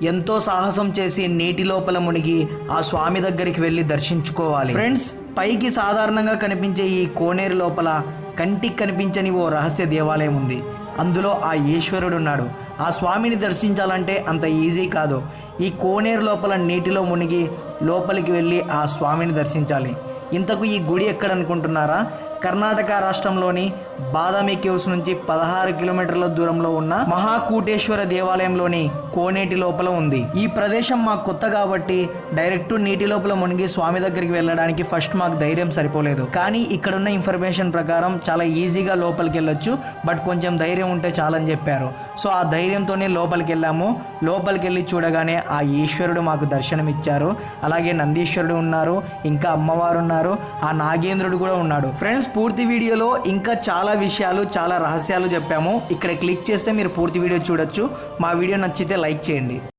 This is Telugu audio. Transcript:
ఎంతో సాహసం చేసి నీటి లోపల మునిగి ఆ స్వామి దగ్గరికి వెళ్ళి దర్శించుకోవాలి. ఫ్రెండ్స్, పైకి సాధారణంగా కనిపించే ఈ కోనేరు లోపల కంటికి కనిపించని ఓ రహస్య దేవాలయం ఉంది. అందులో ఆ ఈశ్వరుడు ఉన్నాడు. ఆ స్వామిని దర్శించాలంటే అంత ఈజీ కాదు. ఈ కోనేరు లోపల నీటిలో మునిగి లోపలికి వెళ్ళి ఆ స్వామిని దర్శించాలి. ఇంతకు ఈ గుడి ఎక్కడ అనుకుంటున్నారా? కర్ణాటక రాష్ట్రంలోని బాదామి కేవ్స్ నుంచి 16 కిలోమీటర్ల దూరంలో ఉన్న మహాకూటేశ్వర దేవాలయంలోని కోనేటి లోపల ఉంది. ఈ ప్రదేశం మాకు కొత్త కాబట్టి డైరెక్ట్ నీటి లోపల మునిగి స్వామి దగ్గరికి వెళ్ళడానికి ఫస్ట్ మాకు ధైర్యం సరిపోలేదు. కానీ ఇక్కడున్న ఇన్ఫర్మేషన్ ప్రకారం చాలా ఈజీగా లోపలికి వెళ్ళొచ్చు, బట్ కొంచెం ధైర్యం ఉంటే చాలని చెప్పారు. సో ఆ ధైర్యంతోనే లోపలికి వెళ్ళాము. లోపలికి వెళ్ళి చూడగానే ఆ ఈశ్వరుడు మాకు దర్శనం ఇచ్చారు. అలాగే నందీశ్వరుడు ఉన్నారు, ఇంకా అమ్మవారు ఉన్నారు, ఆ నాగేంద్రుడు కూడా ఉన్నాడు. ఫ్రెండ్స్, పూర్తి వీడియోలో ఇంకా చాలా విషయాలు, చాలా రహస్యాలు చెప్పాము. ఇక్కడ క్లిక్ చేస్తే మీరు పూర్తి వీడియో చూడొచ్చు. మా వీడియో నచ్చితే లైక్ చేయండి.